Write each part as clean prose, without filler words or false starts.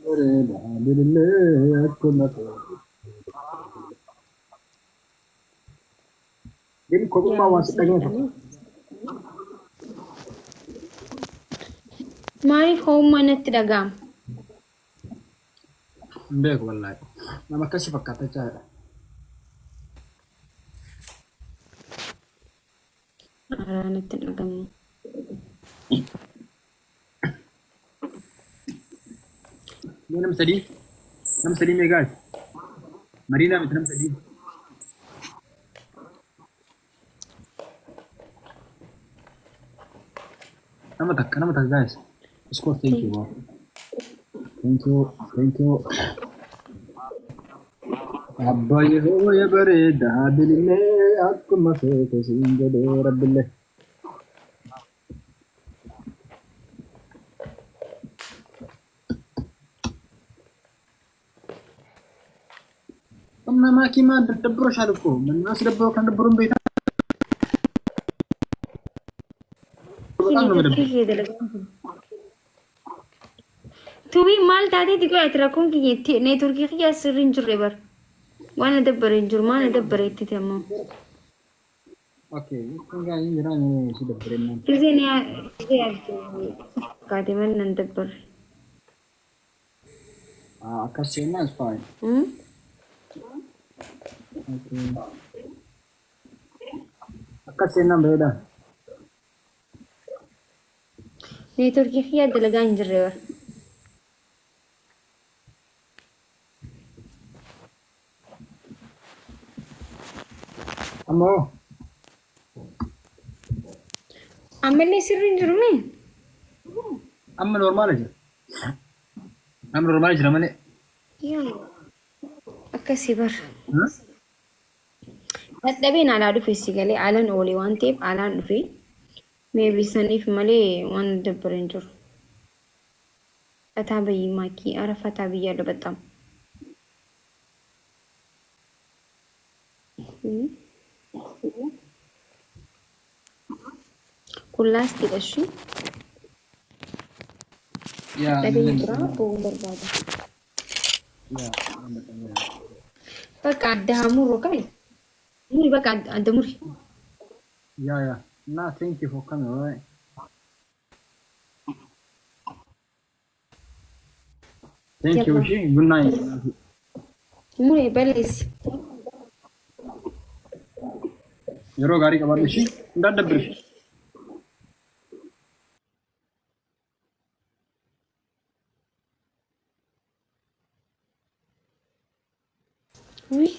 الحمد لله كنا دين كوبا ما يا واسطة مسيحي مالك هم نتدقام بيك والله لما كشف كاتجا أنا نتدقام مين مسدي نم سدي ميغاي مارينا متنم سدي نم تك guys score thank you تيجي wow. thank you أباي هو يا بريد هذا اللي أكون ما فيك سينجد رب الله أما ما كي ما تدبروش عليكم من الناس دبروا كان دبرون بيتا كيني بطلنا مدبر تركي دلقام توبي مال تاتي تقول اعتراكم كي ني تركي خي سرين جربر وانا دبر انجر ما انا دبر تتمم اوكي كان قاعدين جيراني شو دبرنا زين يا قاعدة من ندبر كاسينا is fine هم اوكي كاسينا بيدا ني تركي خي دلقان جربر أما عملني سرين جرمين أما نورمال جا أما نورمال جا مالي يا أكسي بر ها dadhabeen alaa dhufeessi galee alaan oole waan ta'eef alaan dhufe meebisaniif malee waan dabbaran jiru. Fataa bayyii maakii ara fataa biyyaadha baxxam. Kun laastiidha shi. يا Dadhabeen jira bo'uu barbaada. يا Bakka adda hamurru kami. Muri bakka adda muri. يا no thank you for coming alright thank you Jabba. وشي good night Muri balleessi. yeroo gaarii qabaadhu ishii hin daddabbiru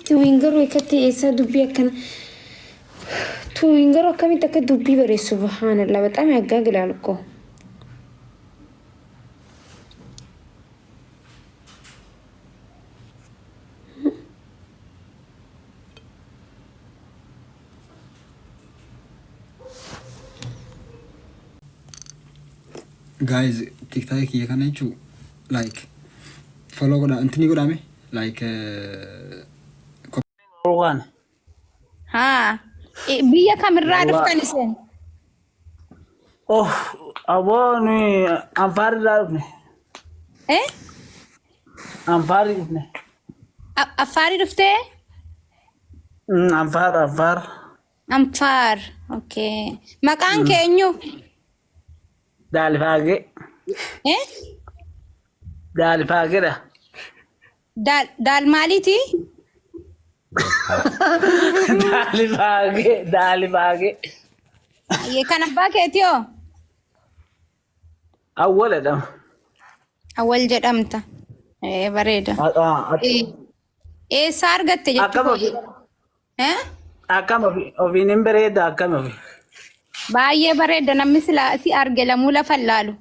Tuwiin garuu ekkatti eessaa dubbii akkana. Tuwiin garuu akkamitti akka dubbii bareessu subhaanallah በጣም ያጋግላል እኮ guys tiktok kiyya kana jechuu like follow godha intini godhame like Rogan. haa biyya kamirraa dhuftan isin Oh, aboni Anfar darne. eh Anfar ifne. affaarii dhuftee Anfar. anfaar okay maqaan keenyu Dalfage. eh Dalfage da. daal maaliiti Dalfage. kan abbaa keetiyoo Awwal adam. awwal jedhamta bareeda eessaa argatte Akkama jechuudha fi eh akkama fi ofiin bareeda akkama fi. baay'ee bareeda namni silaa si arge lamuu lafa laalu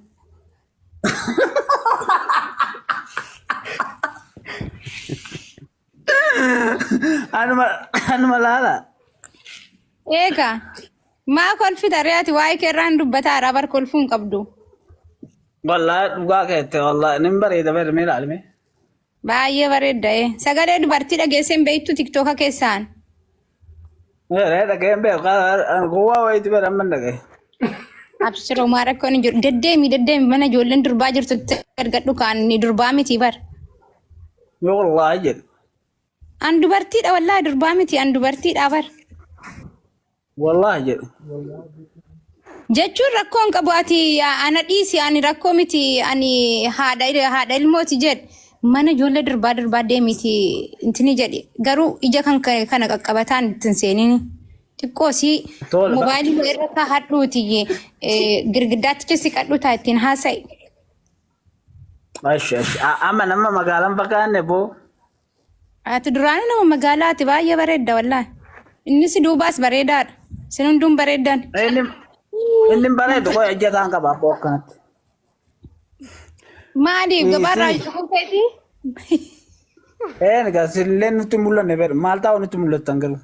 Anuma laala. eega maa kolfita reeti waa'ee keerraan dubbataa rabar kolfuun qabdu Wallahi dhugaa keette wallahi nin bareeda barmee ilaalme. baay'ee bareeda sagalee dubartii dhageesseen beektu tiktooka keessaan Dhageen beeku kuwaa wayiiti bara amma dhagee. Abshiroo maa rakkoon hin jiru. Deddeemi mana ijoolleen durbaa jirtu argadhu kaan ni durbaa miti bar. Yoo wallaahi jedhe. An dubartiidha wallaahi durbaa miti an dubartiidha bar. Wallaahi jedhe. Jechuun rakkoon qabu ati ana dhiisi ani rakkoo miti ani haadha ilmooti jedhe. Mana ijoollee durbaa deemiti intini jedhe. Garuu ija kan kana qaqqabataan ittiin seenini. Xiqqoosi moobaayilii irra kaa'adhuuti girgiddaatti keessi qadhuutaa ittiin haasa'i. Amma nama magaalaan fakkaanne boo. Ati duraan nama magaalaati baay'ee bareedda wallaahi. Innis duubaas bareedaadha. Isin hunduun bareeddan. Inni bareedu koo ejjataan qaba abboo akkanatti. Maaliif gabaarraa cufuufeeti? Sillee nutti mul'anne beeku maal taa'u nutti mul'attan galu.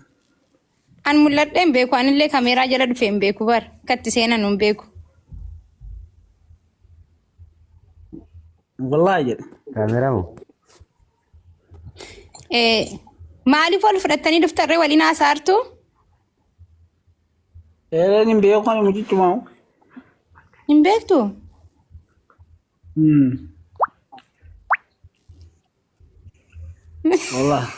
An mul'adhee hin beeku anillee kameeraa jala dhufee hin beeku bar akkatti seenan hin beeku. Wallaahi jedhe. Kaameraa moo? Maaliif ol fudhattanii dhuftarree waliin haasaartu? Hin beeku kan mucichi maa? Hin beektu? Wallaahi.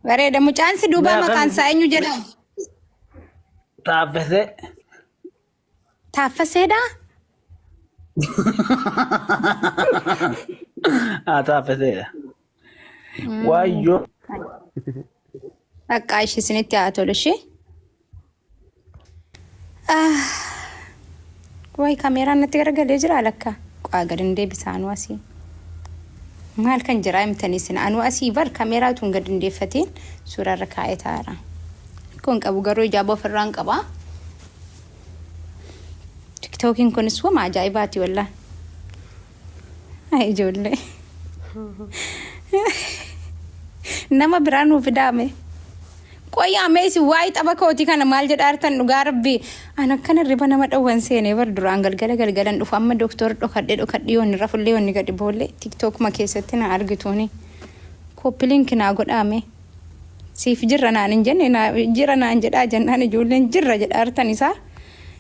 Bareeda mucaan si duuba maqaan isaa eenyu jedhama? Taaffasee. Taaffaseedha? Taaffaseedha. Waayyoo. Akka ishee isinitti haa tolu ishee. Wayi kaameraan natti garagalee jira lakka. Qaa gadi hin deebisaan asii. Maal kan jira himtanii sin anu asii bar kaameraa tun gadi hin deeffatiin suuraa irra kaa'ee taa'ara. Kun qabu garuu ijaaba ofirraan qaba. TikTokiin kunis wama ajaa'ibaati wallaahi. Ay ijoollee. Nama biraan nuuf fidaame. Qoyyaa meesi waayee tapha kooti kana maal jedhaartan dhugaa rabbi. An akkana riba nama dhawwan seenee bar duraan galgalan dhufu amma dooktor dhokadhee yoonni rafullee yoonni gadi boolle TikTokuma keessatti na argituuni. Koppiliinki naa godhaame. Siif jirra naan hin jenne jira naan jedhaa jennaan ijoolleen jirra jedhaartan isaa.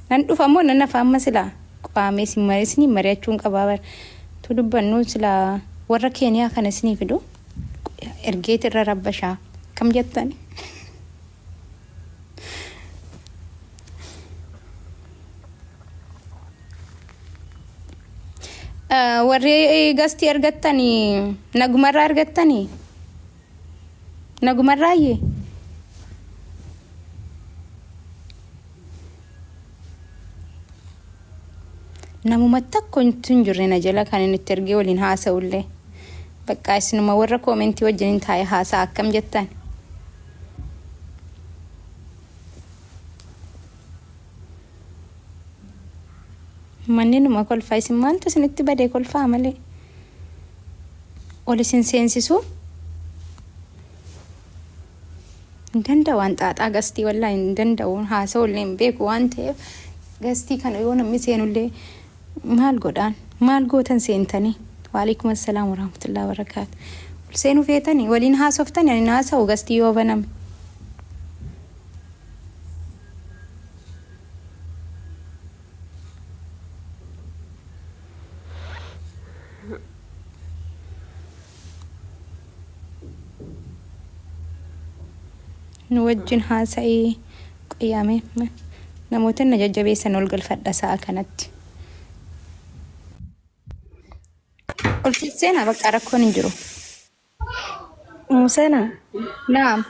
Nan dhufa ammoo nan nafa amma silaa qaamee simmareesni mari'achuun qabaa bar. Tu dubbannu silaa warra Keeniyaa kana isinii fidu. Ergeet irra rabbashaa kam jettani? Warri gastii argattanii nagumarraa argattanii nagumarraayyee namumatti akka hin jirre na jala kan inni itti ergee waliin haasa'ullee bakka isinuma warra koomentii wajjin taa'ee haasa'a akkam jettan. Manneenuma kolfaa isin maaltu isinitti badee kolfaa malee ol isin seensisu hin danda'u waan xaaxaa gastii wallaahi hin danda'u haasa'ullee hin beeku waan ta'eef gastii kana yoo namni seenullee maal godhaan maal gootan seentanii waalaikum assalaam warahmatullahi wabarakaatu ol seenuu feetanii waliin haasoftanii ani haasa'u gastii yoo baname. Nu wajjin haasa'ee qoyyaame namoota na jajjabeessan ol galfadha sa'a kanatti. Ol seenaa bakka rakkoon hin jiru. Museena. Naam.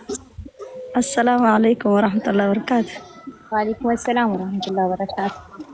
Assalaamu alaikum warahmatullahi wabarakatuh. Waalaikum assalaam warahmatullahi wabarakatuh.